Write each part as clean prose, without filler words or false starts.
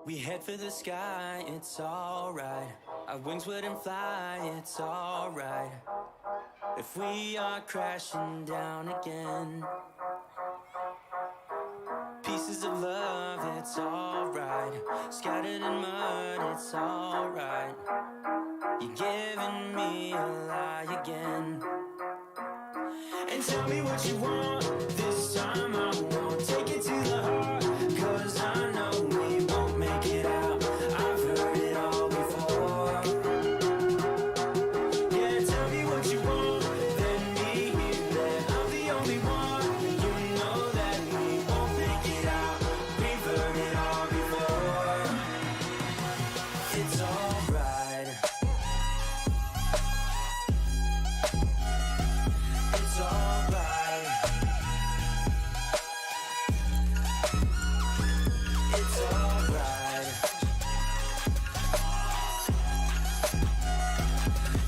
We head for the sky, it's alright. Our wings wouldn't fly, it's alright. If we are crashing down again, pieces of love, it's alright. Scattered in mud, it's alright. You're giving me a lie again. And tell me what you want, this time I won't take it to the heart, 'cause I know we won't make it out. I've heard it all before. Yeah, tell me what you want, let me hear that I'm the only one. You know that we won't make it out. We've heard it all before. It's alright. It's alright. It's alright.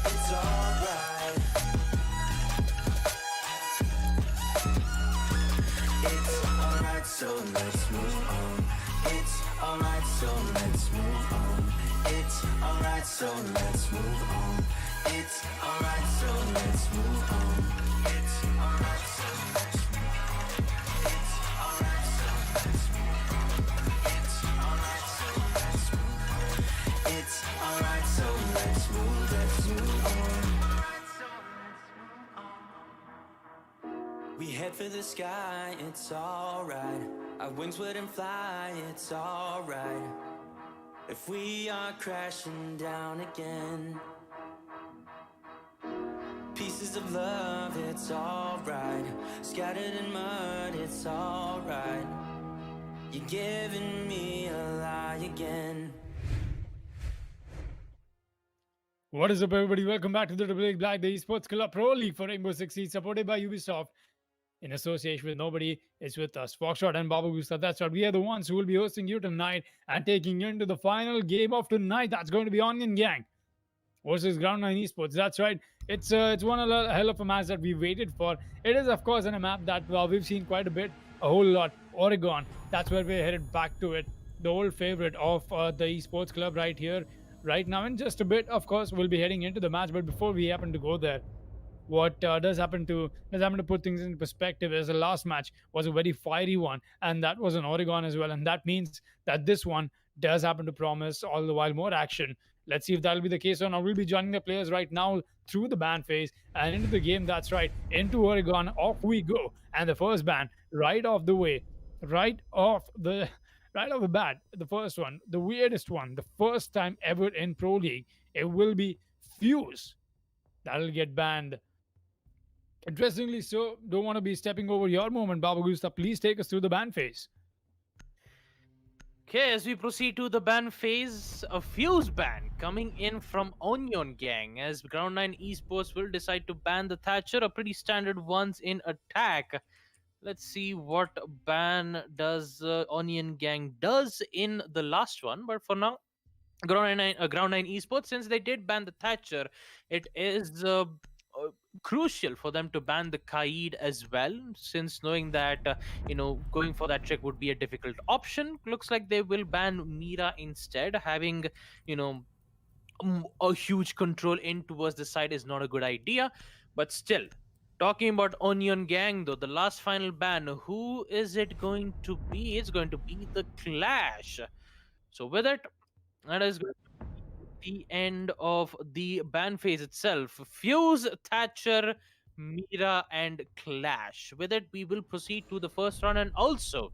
It's alright. It's alright, so let's move on. It's alright, so let's move on. It's alright, so let's move on. It's alright, so let's move on. It's alright, so let's move on. It's alright, so let's move on. It's alright, so let's move on. It's alright, so let's move on. We head for the sky, it's alright. Our wings wouldn't fly, it's alright. If we are crashing down again, pieces of love, it's alright. Scattered in mud, it's alright. You're giving me a lie again. What is up, everybody? Welcome back to the Double Black, the Esports Club Pro League for Rainbow Six Siege, supported by Ubisoft in association with nobody. It's with us, Foxtrot and Baba Gusta. That's right. We are the ones who will be hosting you tonight and taking you into the final game of tonight. That's going to be Onion Gang versus Ground 9 Esports. That's right. It's one hell of a match that we waited for. It is, of course, in a map that we've seen quite a bit, a whole lot. Oregon. That's where we're headed back to it. The old favorite of the Esports Club right here, right now. In just a bit, of course, we'll be heading into the match. But before we happen to go there, what does happen to put things into perspective is the last match was a very fiery one, and that was in Oregon as well, and that means that this one does happen to promise all the while more action. Let's see if that'll be the case or not. We'll be joining the players right now through the ban phase and into the game. That's right, into Oregon. Off we go, and the first ban right off the way, right off the bat, the first one, the weirdest one, the first time ever in Pro League, it will be Fuse that'll get banned. Interestingly so, don't want to be stepping over your moment, Baba Gusta. Please take us through the ban phase. Okay, as we proceed to the ban phase, a Fuse ban coming in from Onion Gang, as Ground 9 Esports will decide to ban the Thatcher, a pretty standard ones in attack. Let's see what ban does Onion Gang does in the last one, but for now, Ground 9 Esports, since they did ban the Thatcher, it is crucial for them to ban the Kaid as well, since knowing that going for that trick would be a difficult option. Looks like they will ban Mira instead. Having a huge control in towards the side is not a good idea, but still, talking about Onion Gang though, the last final ban, who is it going to be? It's going to be the Clash. So with it, that is going to be the end of the ban phase itself. Fuse, Thatcher, Mira, and Clash. With it, we will proceed to the first round, and also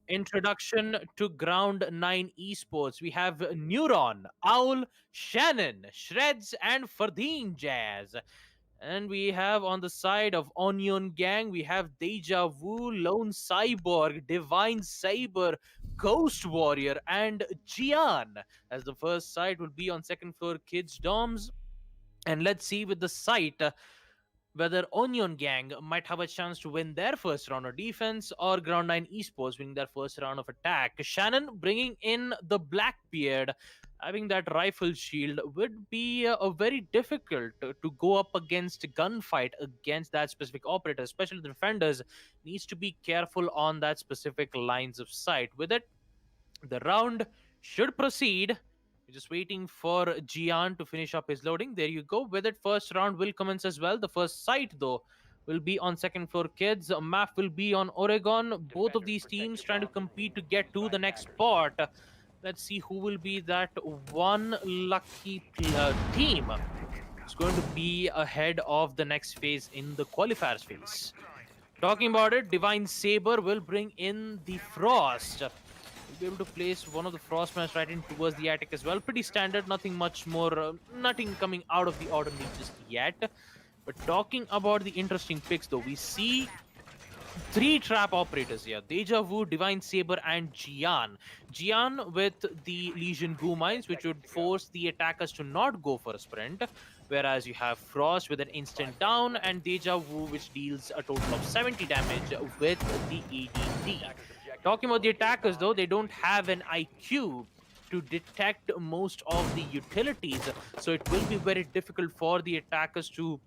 introduction to Ground 9 Esports. We have Neuron, Owl, Shannon, Shreds, and Fardeen Jazz. And we have on the side of Onion Gang, we have Deja Vu, Lone Cyborg, Divine Saber, Ghost Warrior, and Gian. As the first side will be on second floor Kids Doms. And let's see with the site whether Onion Gang might have a chance to win their first round of defense, or Ground 9 Esports winning their first round of attack. Shannon bringing in the Blackbeard, having that rifle shield would be a very difficult to go up against gunfight against that specific operator, especially the defenders needs to be careful on that specific lines of sight. With it, the round should proceed. We're just waiting for Gian to finish up his loading. There you go. With it, first round will commence as well. The first site, though, will be on second floor kids. Map will be on Oregon. Both of these teams trying to compete to get to the next spot. Let's see who will be that one lucky team. It's going to be ahead of the next phase in the qualifiers phase. Talking about it, Divine Saber will bring in the Frost. We'll be able to place one of the Frostmans right in towards the attic as well. Pretty standard, nothing much more, nothing coming out of the ordinary just yet. But talking about the interesting picks though, we see three trap operators here: EndeavouR, Divine Saber, and Gian. Gian with the Legion Goo Mines, which would force the attackers to not go for a sprint. Whereas you have Frost with an instant down, and EndeavouR, which deals a total of 70 damage with the EDD. Talking about the attackers though, they don't have an IQ to detect most of the utilities, so it will be very difficult for the attackers to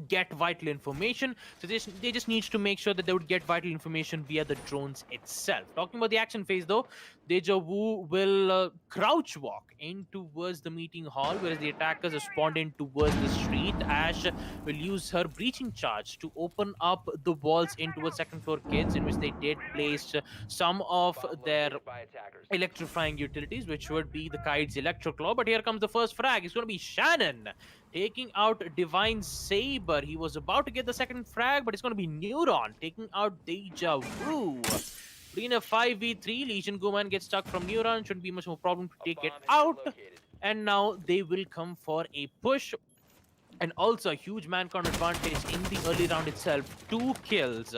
get vital information. So they just need to make sure that they would get vital information via the drones itself. Talking about the action phase though, EndeavouR will crouch walk in towards the meeting hall, whereas the attackers are spawned in towards the street. Ash will use her breaching charge to open up the walls in towards second floor kids, in which they did place some of their electrifying utilities, which would be the Kite's Electro Claw. But here comes the first frag. It's going to be Shannon taking out Divine Saber. He was about to get the second frag, but it's going to be Neuron taking out EndeavouR. In a 5v3, Legion Goman gets stuck from Neuron. Shouldn't be much more problem to take it out. And now they will come for a push. And also a huge man-count advantage in the early round itself. 2 kills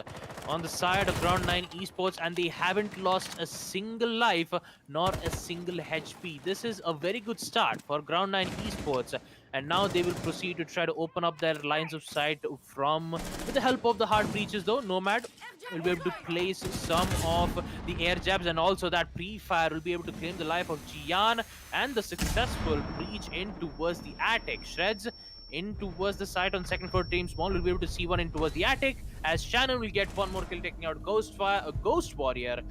on the side of Ground 9 Esports, and they haven't lost a single life nor a single HP. This is a very good start for Ground 9 Esports. And now they will proceed to try to open up their lines of sight with the help of the hard breaches though. Nomad will be able to place some of the air jabs, and also that pre-fire will be able to claim the life of Gian, and the successful breach in towards the attic. Shreds in towards the site on second floor. Team Small will be able to see one in towards the attic, as Shannon will get one more kill taking out Ghost Warrior,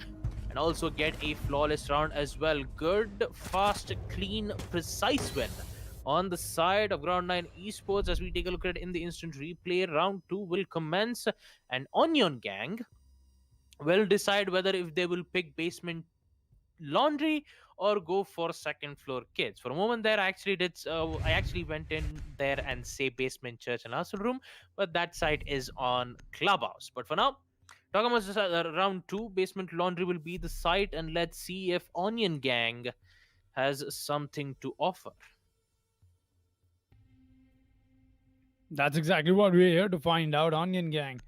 and also get a flawless round as well. Good, fast, clean, precise win on the side of Ground 9 Esports. As we take a look at it in the instant replay, round 2 will commence, and Onion Gang will decide whether if they will pick Basement Laundry or go for second floor kids. For a moment there, I actually went in there and say Basement Church and Arsenal Room, but that site is on Clubhouse. But for now, talking about round 2, Basement Laundry will be the site, and let's see if Onion Gang has something to offer. That's exactly what we're here to find out. Onion Gang.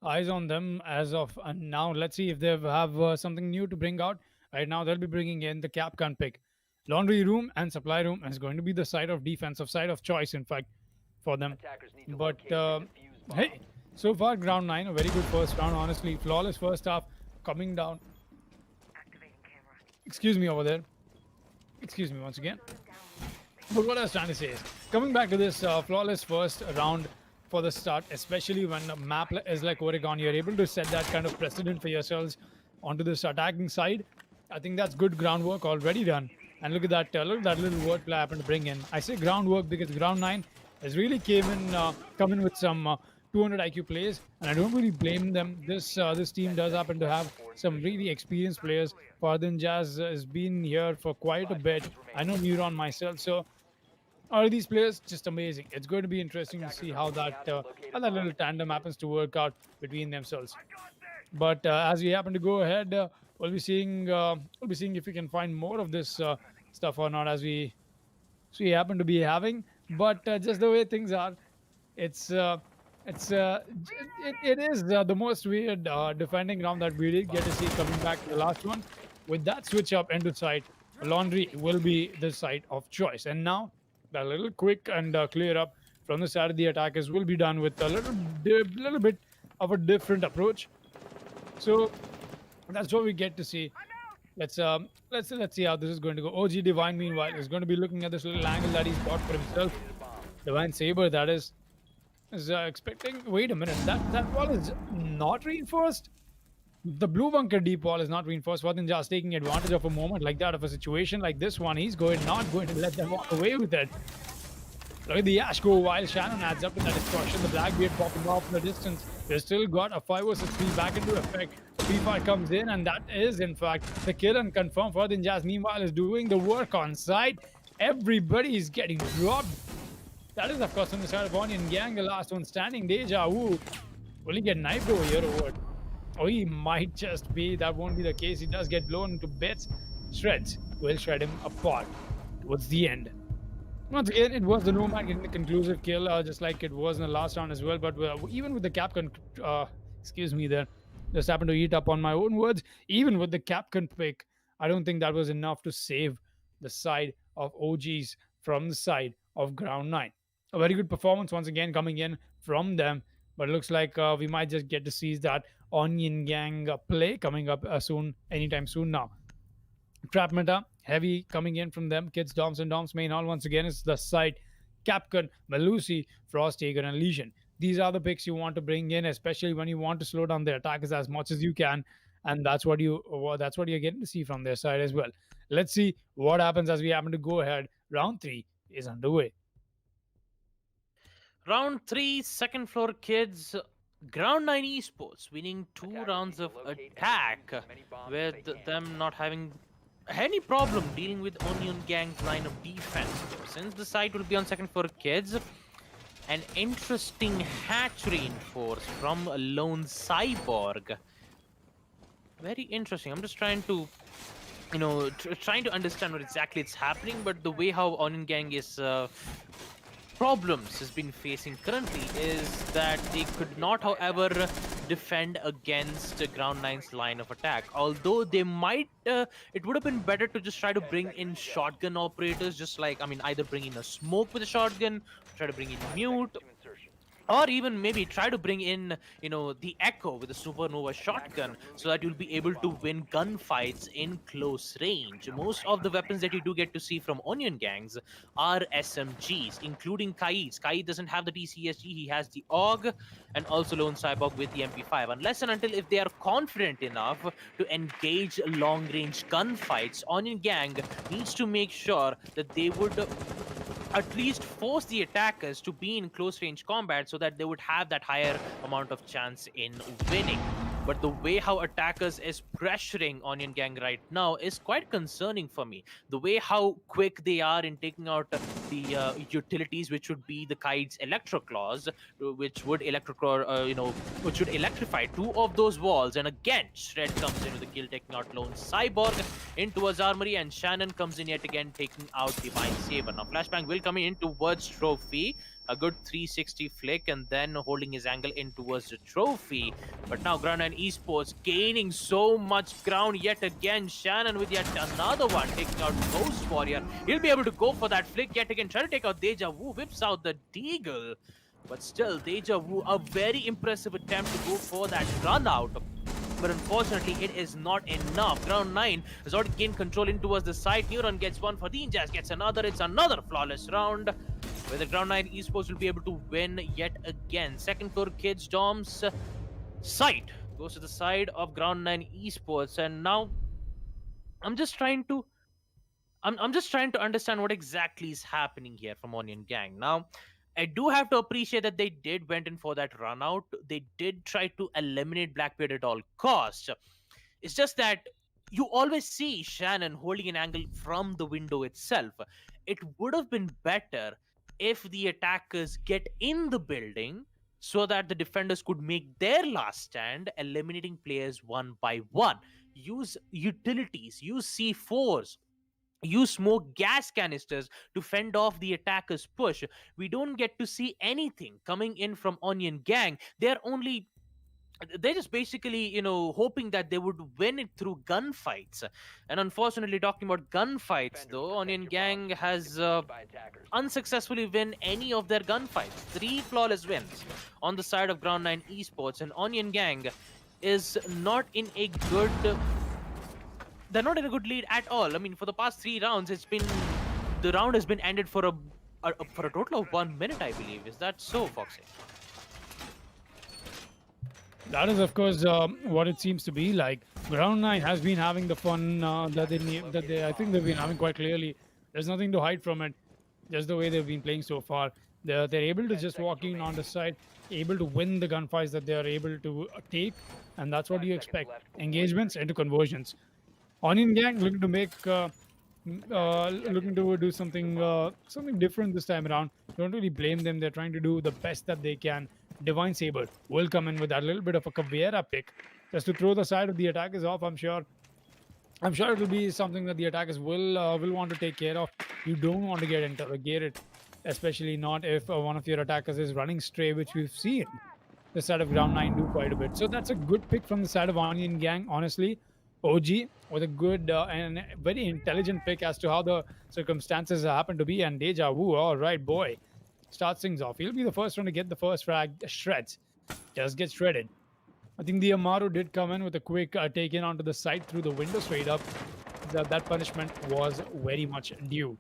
Eyes on them as of now. Let's see if they have something new to bring out. Right now, they'll be bringing in the Capcan pick. Laundry room and supply room is going to be the side of defensive side of choice, in fact, for them. But hey, so far, Ground 9, a very good first round, honestly. Flawless first half, coming down. Excuse me over there. Excuse me once again. But what I was trying to say is, coming back to this flawless first round for the start, especially when a map is like Oregon, you're able to set that kind of precedent for yourselves onto this attacking side. I think that's good groundwork already done. And look at that little wordplay I happened to bring in. I say groundwork because Ground 9 has really come in with some 200 IQ plays, and I don't really blame them. This team does happen to have some really experienced players. Fardin Jazz has been here for quite a bit. I know Neuron myself, so all these players just amazing. It's going to be interesting to see how that little tandem happens to work out between themselves. But as we happen to go ahead, we'll be seeing if we can find more of this stuff or not, as we happen to be having. But just the way things are, it is the most weird defending round that we did get to see coming back to the last one. With that switch up into site, Laundry will be the site of choice. And now that little quick and clear up from the side of the attackers will be done with a little bit of a different approach. So that's what we get to see. Let's see how this is going to go. OG Divine, meanwhile, is going to be looking at this little angle that he's got for himself. Divine Saber, that is expecting. Wait a minute, that wall is not reinforced. The blue bunker deep wall is not reinforced. Fortin just taking advantage of a moment like that, of a situation like this one. He's not going to let them walk away with it. Look at the Ash go while Shannon adds up to that destruction. The Blackbeard popping off in the distance. They've still got a 5 versus 3 back into effect. Free fire comes in, and that is, in fact, the kill and confirm. Fortin Jazz, meanwhile, is doing the work on site. Everybody is getting dropped. That is, of course, on the side of Onion Gang, the last one standing. DejaVu. Will he get knifed over here or what? Oh, he might just be. That won't be the case. He does get blown into bits. Shreds will shred him apart towards the end. Once again, it was the Nomad getting the conclusive kill, just like it was in the last round as well. But even with the Capcom, excuse me there, just happened to eat up on my own words. Even with the Capcom pick, I don't think that was enough to save the side of OGs from the side of Ground 9. A very good performance once again coming in from them. But it looks like we might just get to see that Onion Gang play coming up soon, anytime soon now. Trap meta, heavy coming in from them. Kids, Doms, and Doms main all once again is the side. Capcom, Melusi, Frosthagen, and Legion. These are the picks you want to bring in, especially when you want to slow down their attackers as much as you can. And that's what you're getting to see from their side as well. Let's see what happens as we happen to go ahead. Round 3 is underway. Round 3, second floor kids. Ground 9 Esports winning 2 rounds of attack, with them not having any problem dealing with Onion Gang's line of defense. Since the site will be on second floor kids, an interesting hatch reinforce from a lone cyborg. Very interesting. I'm just trying to, trying to understand what exactly it's happening, but the way how Onion Gang is problems has been facing currently is that they could not, however, defend against Ground 9's line of attack. Although they might, it would have been better to just try to bring in shotgun operators, just like, either bring in a smoke with a shotgun, try to bring in mute, or even maybe try to bring in, the Echo with a supernova shotgun, so that you'll be able to win gunfights in close range. Most of the weapons that you do get to see from Onion Gangs are SMGs, including Kaid. Kaid doesn't have the TCSG, he has the AUG, and also Lone Cyborg with the MP5. Unless and until if they are confident enough to engage long-range gunfights, Onion Gang needs to make sure that they would at least force the attackers to be in close range combat so that they would have that higher amount of chance in winning. But the way how attackers is pressuring Onion Gang right now is quite concerning for me. The way how quick they are in taking out the utilities, which would be the Kaid's Electro Claws, which would which would electrify 2 of those walls. And again, Shred comes into the kill, taking out Lone Cyborg into his armory, and Shannon comes in yet again, taking out Divine Saber. Now, Flashbang will come in towards Trophy. A good 360 flick, and then holding his angle in towards the Trophy. But now Ground 9 Esports gaining so much ground yet again. Shannon with yet another one, taking out Ghost Warrior. He'll be able to go for that flick yet again, try to take out DejaVu, whips out the Deagle. But still, DejaVu, a very impressive attempt to go for that run out. But unfortunately, it is not enough. Ground 9 has already gained control in towards the side. Neuron gets one, Fardeen Jazz gets another. It's another flawless round, where the Ground 9 Esports will be able to win yet again. Second floor kids, Dom's site goes to the side of Ground 9 Esports. And now, I'm just trying to understand what exactly is happening here from Onion Gang. Now, I do have to appreciate that they did went in for that run out. They did try to eliminate Blackbeard at all costs. It's just that you always see Shannon holding an angle from the window itself. It would have been better if the attackers get in the building so that the defenders could make their last stand, eliminating players one by one. Use utilities, use C4s, use smoke gas canisters to fend off the attackers' push. We don't get to see anything coming in from Onion Gang. They're just basically, hoping that they would win it through gunfights. And unfortunately, talking about gunfights, though, Onion Gang has unsuccessfully win any of their gunfights. 3 flawless wins on the side of Ground 9 Esports, and Onion Gang is not in a good... They're not in a good lead at all. I mean, for the past 3 rounds, the round has been ended for a total of 1 minute, I believe. Is that so, Foxy? That is, of course, what it seems to be like. Ground 9 has been having the fun I think they've been having quite clearly. There's nothing to hide from it. Just the way they've been playing so far. They're able to just walk in on the side, able to win the gunfights that they are able to take, and that's what you expect. Engagements into conversions. Onion Gang looking to do something different this time around. Don't really blame them. They're trying to do the best that they can. Divine Saber will come in with that little bit of a Caveira pick just to throw the side of the attackers off. I'm sure. I'm sure it'll be something that the attackers will want to take care of. You don't want to get interrogated, especially not if one of your attackers is running stray, which we've seen the side of Ground 9 do quite a bit. So that's a good pick from the side of Onion Gang, honestly. OG with a good and very intelligent pick as to how the circumstances happen to be. And EndeavouR, all right, boy, starts things off. He'll be the first one to get the first frag. Shreds. Just get shredded. I think the Amaru did come in with a quick take in onto the side through the window straight up. That punishment was very much due.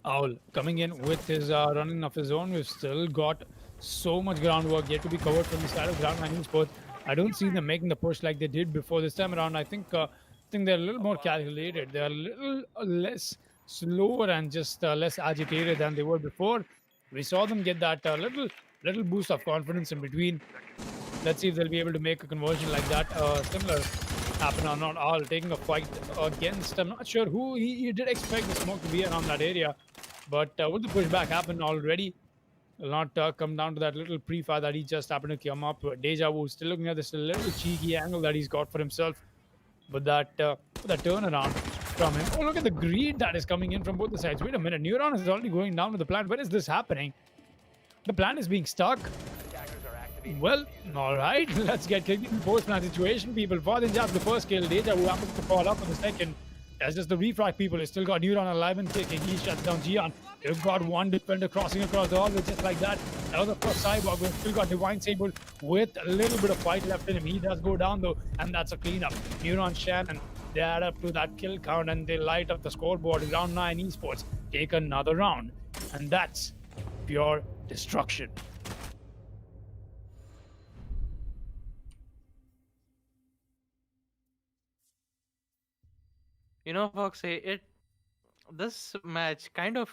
Owl coming in with his running of his own. We've still got so much groundwork yet to be covered from the side of Ground 9 Esports. I don't see them making the push like they did before this time around. I think they're a little more calculated. They're a little less slower and just less agitated than they were before. We saw them get that little boost of confidence in between. Let's see if they'll be able to make a conversion like that. Similar happen or not. All taking a fight against. I'm not sure who he did expect the smoke to be around that area, but will the pushback happen already? Will not come down to that little pre-fire that he just happened to come up. EndeavouR still looking at this little cheeky angle that he's got for himself. But that turnaround from him. Oh, look at the greed that is coming in from both the sides. Wait a minute. Neuron is already going down to the plant. Where is this happening? The plant is being stuck. Well, all right. Let's get kicked in the post-plant situation, people. Farthen jabs the first kill. EndeavouR happens to fall up for the second. As just the refract people, he's still got Neuron alive and kicking. He shuts down Gian. You've got one defender crossing across the hallway just like that. That was the first Cyborg. We've still got Divine Saber with a little bit of fight left in him. He does go down though, and that's a cleanup. Neuron, Shannon, they add up to that kill count and they light up the scoreboard. Round 9 Esports take another round. And that's pure destruction. You know, Foxy, this match kind of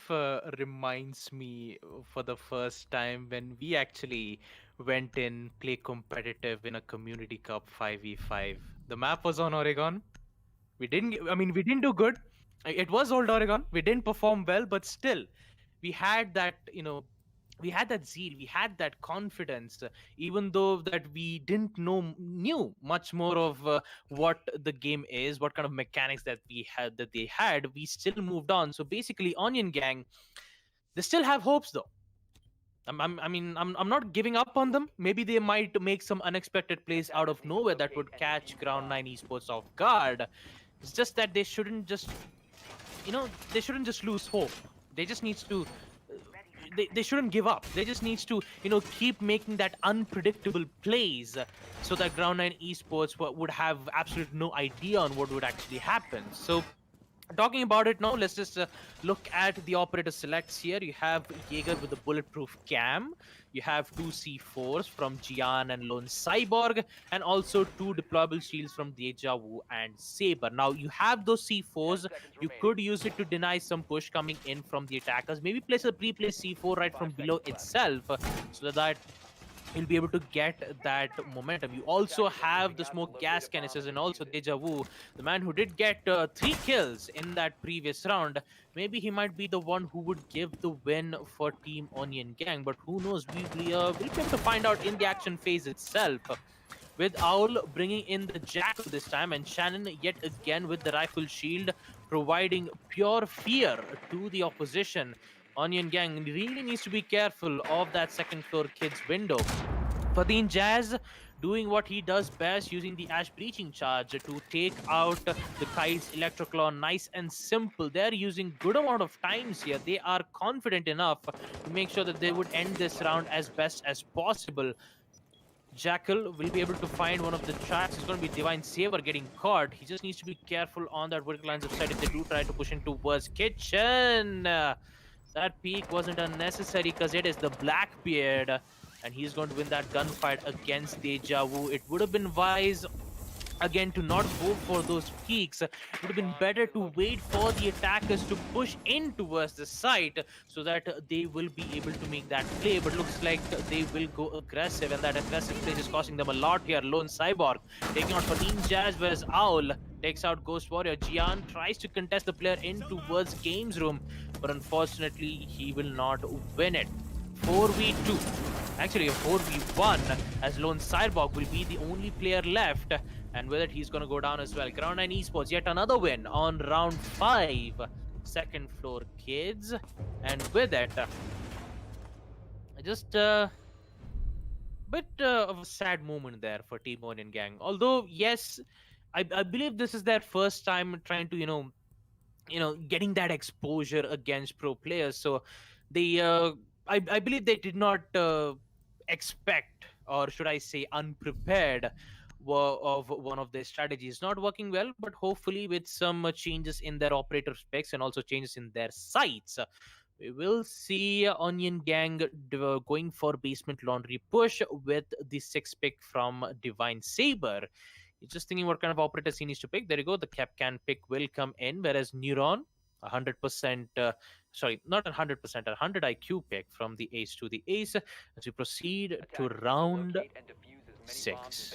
reminds me for the first time when we actually went in play competitive in a community cup 5v5. The map was on Oregon. We didn't do good. It was old Oregon. We didn't perform well, but still we had that, we had that zeal, we had that confidence, even though that we didn't knew much more of what the game is, what kind of mechanics that they had. We still moved on. So basically, Onion Gang, they still have hopes though. I'm not giving up on them. Maybe they might make some unexpected plays out of nowhere that would catch Ground 9 Esports off guard. It's just that they shouldn't just lose hope. They just need to they shouldn't give up. They just needs to keep making that unpredictable plays, so that Ground 9 Esports would have absolute no idea on what would actually happen. So talking about it now, let's just look at the operator selects here. You have Jaeger with the bulletproof cam. You have 2 C4s from Gian and Lone Cyborg, and also 2 deployable shields from EndeavouR and Saber. Now, you have those C4s. You could use it to deny some push coming in from the attackers. Maybe place a pre-placed C4 right from below itself, so that you'll be able to get that momentum. You also have the smoke gas canisters, and also EndeavouR, the man who did get 3 kills in that previous round. Maybe he might be the one who would give the win for Team Onion Gang, but who knows? We'll be able to find out in the action phase itself. With Owl bringing in the Jackal this time, and Shannon yet again with the rifle shield, providing pure fear to the opposition. Onion Gang really needs to be careful of that second floor kids window. Fadeen Jazz doing what he does best, using the Ash Breaching Charge to take out the Kai's Electroclaw. Nice and simple. They're using good amount of times here. They are confident enough to make sure that they would end this round as best as possible. Jackal will be able to find one of the traps. It's going to be Divine Saber getting caught. He just needs to be careful on that vertical lines of sight if they do try to push into towards kitchen. That peak wasn't unnecessary because it is the Blackbeard. and he's going to win that gunfight against EndeavouR. It would have been wise again to not go for those peaks. It would have been better to wait for the attackers to push in towards the site so that they will be able to make that play. But looks like they will go aggressive, and that aggressive play is costing them a lot here. Lone Cyborg taking out 14 Jazz, whereas Owl takes out Ghost Warrior. Gian tries to contest the player in towards Games Room, but unfortunately he will not win it. 4v2, actually a 4v1, as Lone Cyborg will be the only player left, and with it he's going to go down as well. Ground 9 Esports, yet another win on round 5. Second floor kids, and with it just bit of a sad moment there for Team Onion Gang. Although yes, I believe this is their first time trying to getting that exposure against pro players, so they I believe they did not expect, or should I say unprepared, of one of their strategies not working well. But hopefully with some changes in their operator specs and also changes in their sites, we will see Onion Gang going for basement laundry push with the 6th pick from Divine Saber. He's just thinking what kind of operators he needs to pick. There you go. The Capcan pick will come in, whereas Neuron, 100%, sorry, not 100%, 100 IQ pick from the ace to the ace as we proceed to round 6.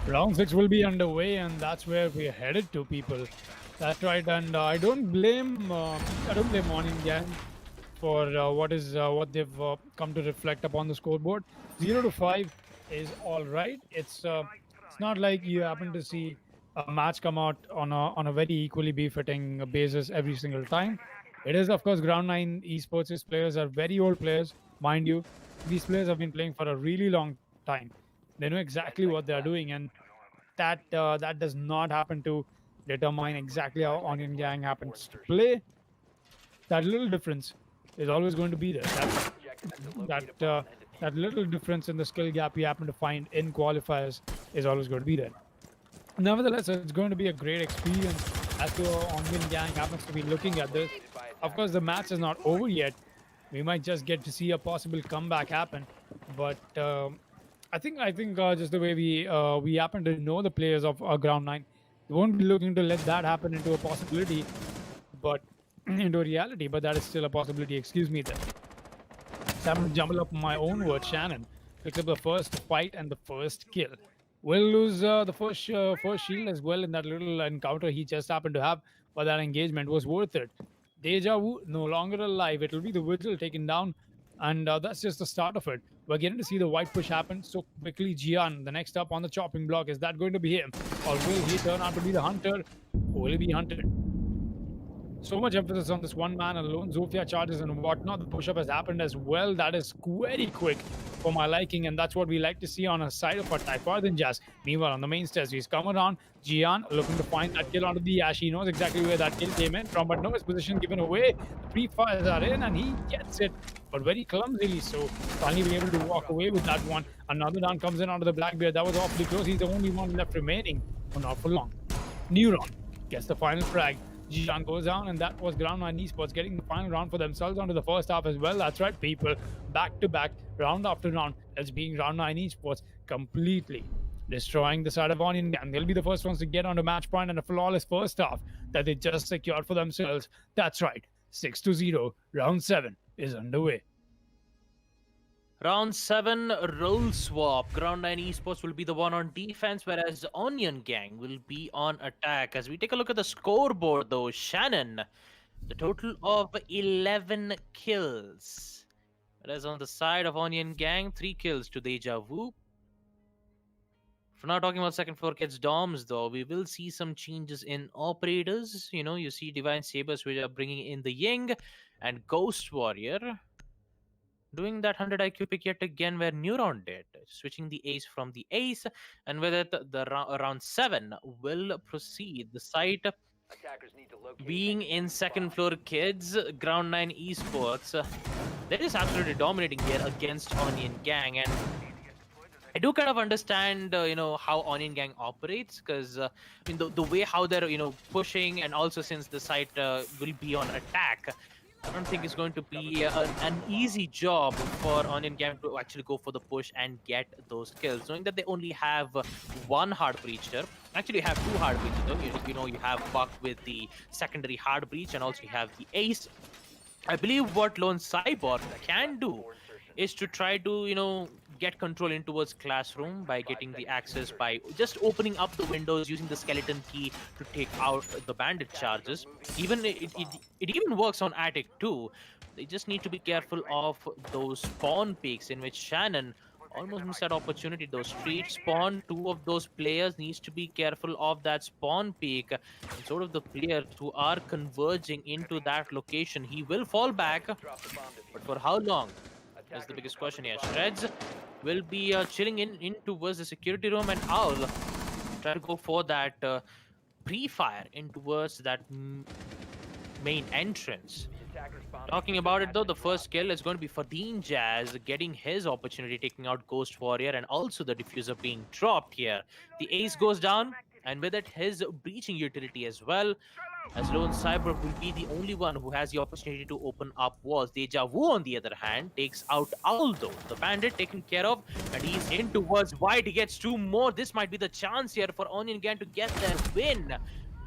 Round 6 will be underway, and that's where we're headed to, people. That's right, and I don't blame Onion Gang for what they've come to reflect upon the scoreboard. 0 to 5 is all right. It's not like you happen to see a match come out on a very equally befitting basis every single time. It is, of course, Ground 9 Esports' players are very old players, mind you. These players have been playing for a really long time. They know exactly what they are doing, and that does not happen to determine exactly how Onion Gang happens to play. That little difference is always going to be there. That little difference in the skill gap you happen to find in qualifiers is always going to be there. Nevertheless, it's going to be a great experience as to how Onion Gang happens to be looking at this. Of course, the match is not over yet. We might just get to see a possible comeback happen, but I think just the way we happen to know the players of Ground 9, we won't be looking to let that happen into a possibility, but into a reality. But that is still a possibility. Excuse me, then. So I'm gonna jumble up my own word. Shannon picks up the first fight and the first kill. Will lose the first shield as well in that little encounter he just happened to have, but that engagement was worth it. EndeavouR no longer alive. It will be the Vigil taken down, and that's just the start of it. We're getting to see the white push happen so quickly. Gian, the next up on the chopping block, is that going to be him, or will he turn out to be the hunter? Will he be hunted? So much emphasis on this one man alone. Zofia charges and whatnot. The push-up has happened as well. That is very quick for my liking, and that's what we like to see on a side of a Typhoid than Jazz. Meanwhile, on the main stairs, he's come around. Gian looking to find that kill onto the Ash. He knows exactly where that kill came in from, but no, his position given away. The pre-fires are in, and he gets it, but very clumsily so. Finally be able to walk away with that one. Another down comes in onto the Blackbeard. That was awfully close. He's the only one left remaining, but not for long. Neuron gets the final frag. Gian goes down, and that was Ground 9 Esports getting the final round for themselves onto the first half as well. That's right, people. Back to back, round after round, as being Ground 9 Esports completely destroying the side of Onion Gang. They'll be the first ones to get onto match point and a flawless first half that they just secured for themselves. That's right, 6-0. Round 7 is underway. Round 7 role swap. Ground 9 Esports will be the one on defense, whereas Onion Gang will be on attack. As we take a look at the scoreboard, though, Shannon, the total of 11 kills. Whereas on the side of Onion Gang, 3 kills to EndeavouR. For now, talking about second floor kids doms, though, we will see some changes in operators. You see Divine Sabers, which are bringing in the Ying, and Ghost Warrior doing that 100 IQ pick yet again, where Neuron did, switching the ace from the ace, and with it, the round 7 will proceed. The site being in second floor kids, Ground 9 Esports, they're just absolutely dominating here against Onion Gang, and I do kind of understand, how Onion Gang operates, because the way how they're, pushing, and also since the site will be on attack, I don't think it's going to be an easy job for Onion Gang to actually go for the push and get those kills, knowing that they only have one hard breacher. Actually, you have two hard breaches, though. You have Buck with the secondary hard breach, and also you have the Ace. I believe what Lone Cyborg can do is to try to, get control in towards classroom by getting the access by just opening up the windows using the skeleton key to take out the bandit charges. Even it even works on attic too. They just need to be careful of those spawn peaks in which Shannon almost missed that opportunity. Those street spawn, two of those players needs to be careful of that spawn peak. And sort of the players who are converging into that location, he will fall back. But for how long? That's the biggest question here. Shreds will be chilling in towards the security room, and Owl try to go for that pre-fire in towards that main entrance. Talking about it though, the first kill is going to be for Dean Jazz, getting his opportunity, taking out Ghost Warrior, and also the diffuser being dropped here. The ace goes down, and with it, his breaching utility as well. As Lone Cyber will be the only one who has the opportunity to open up walls. APAC, on the other hand, takes out Aldo, the bandit taken care of, and he's in towards White. He gets two more. This might be the chance here for Onion Gang to get their win.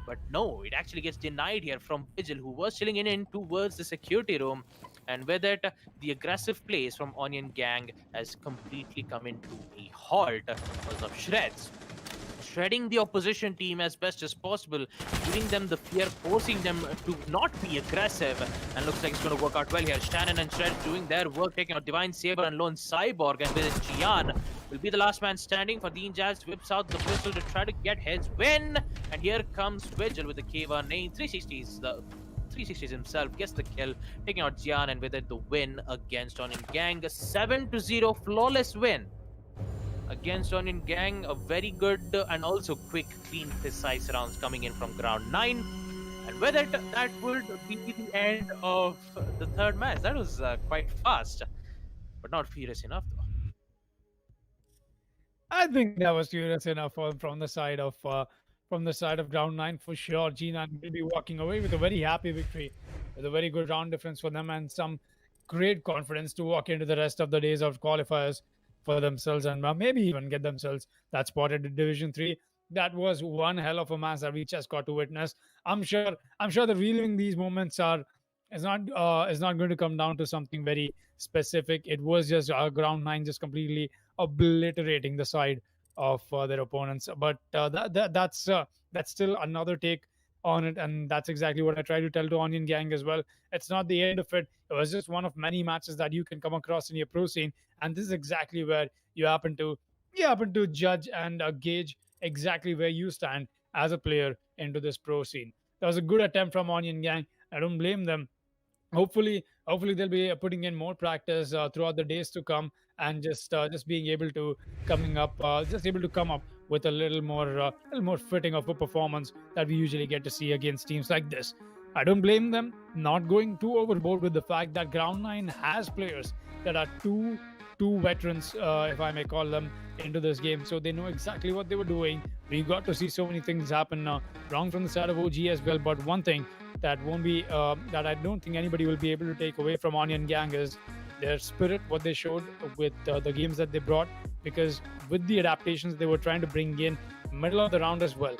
But no, it actually gets denied here from Vigil, who was chilling in towards the security room. And with it, the aggressive plays from Onion Gang has completely come into a halt because of Shreds. Shredding the opposition team as best as possible, giving them the fear, forcing them to not be aggressive. And looks like it's going to work out well here. Shannon and Shred doing their work, taking out Divine Saber and Lone Cyborg. And with it, Gian will be the last man standing for Dean Jazz. Whips out the pistol to try to get his win. And here comes Vigil with the K1 name. 360s, the 360s himself gets the kill, taking out Gian, and with it, the win against Onion Gang. A 7-0 flawless win against Onion Gang. A very good and also quick, clean, precise rounds coming in from ground 9. And with it, that would be the end of the third match. That was quite fast, but not furious enough though. I think that was serious enough from the side of ground 9 for sure. G9 will be walking away with a very happy victory, with a very good round difference for them and some great confidence to walk into the rest of the days of qualifiers for themselves and maybe even get themselves that spot at Division 3. That was one hell of a match that we just got to witness. I'm sure that reliving these moments is not going to come down to something very specific. It was just ground 9 just completely obliterating the side of their opponents. But that's still another take on it, and that's exactly what I try to tell to Onion Gang as well. It's not the end of it. It was just one of many matches that you can come across in your pro scene, and this is exactly where you happen to judge and gauge exactly where you stand as a player into this pro scene. That was a good attempt from Onion Gang. I don't blame them. Hopefully they'll be putting in more practice throughout the days to come, and just being able to come up with a little more fitting of a performance that we usually get to see against teams like this. I don't blame them not going too overboard with the fact that ground 9 has players that are two veterans, if I may call them, into this game, so they know exactly what they were doing. We got to see so many things happen wrong from the side of OG as well. But one thing that won't be that I don't think anybody will be able to take away from Onion Gang is their spirit, what they showed with the games that they brought, because with the adaptations they were trying to bring in middle of the round as well.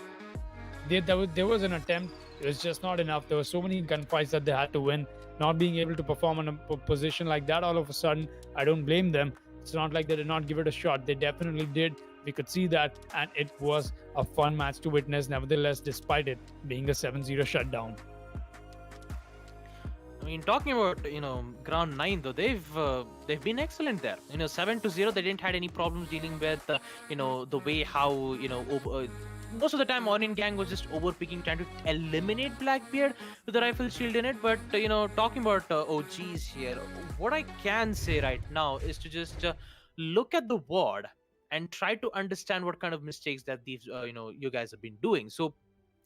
There was an attempt. It was just not enough. There were so many gunfights that they had to win. Not being able to perform in a position like that all of a sudden, I don't blame them. It's not like they did not give it a shot. They definitely did. We could see that, and it was a fun match to witness, nevertheless, despite it being a 7-0 shutdown. I mean, talking about ground 9 though, they've been excellent there. 7-0, they didn't had any problems dealing with the way how most of the time Onion Gang was just overpicking, trying to eliminate Blackbeard with the rifle shield in it. But talking about OGs here, what I can say right now is to just look at the ward and try to understand what kind of mistakes that these you guys have been doing. So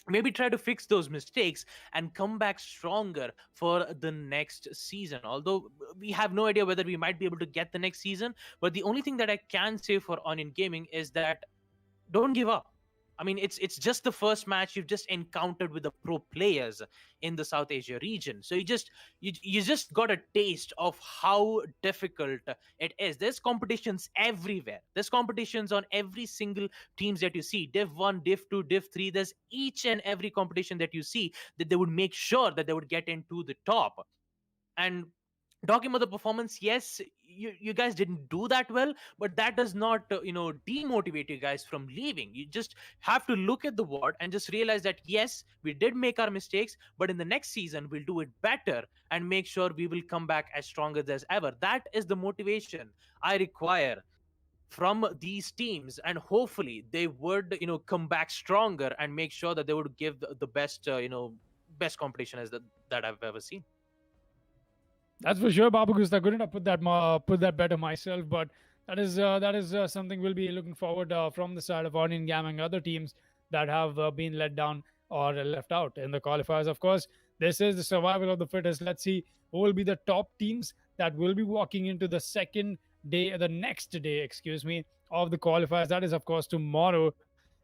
maybe try to fix those mistakes and come back stronger for the next season. Although we have no idea whether we might be able to get the next season, but the only thing that I can say for Onion Gaming is that don't give up. I mean, it's just the first match you've just encountered with the pro players in the South Asia region. So you just got a taste of how difficult it is. There's competitions everywhere. There's competitions on every single teams that you see. Div 1, Div 2, Div 3. There's each and every competition that you see that they would make sure that they would get into the top. And talking about the performance, yes, you guys didn't do that well, but that does not demotivate you guys from leaving. You just have to look at the word and just realize that yes, we did make our mistakes, but in the next season we'll do it better and make sure we will come back as strong as ever. That is the motivation I require from these teams, and hopefully they would come back stronger and make sure that they would give the best best competition as that I've ever seen. That's for sure, Babu Gusta. I couldn't have put that better myself, but that is something we'll be looking forward from the side of Onion Gam and other teams that have been let down or left out in the qualifiers. Of course, this is the survival of the fittest. Let's see who will be the top teams that will be walking into the the next day, excuse me, of the qualifiers. That is, of course, tomorrow.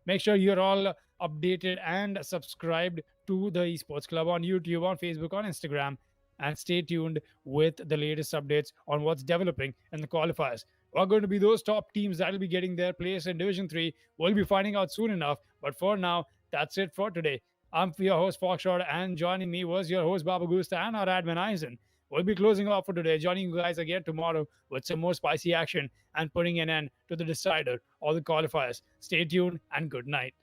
Make sure you're all updated and subscribed to the Esports Club on YouTube, on Facebook, on Instagram, and stay tuned with the latest updates on what's developing in the qualifiers. What are going to be those top teams that will be getting their place in Division 3? We'll be finding out soon enough. But for now, that's it for today. I'm your host, Foxshot, and joining me was your host, Baba Gusta, and our admin, Eisen. We'll be closing off for today, joining you guys again tomorrow with some more spicy action and putting an end to the decider or the qualifiers. Stay tuned and good night.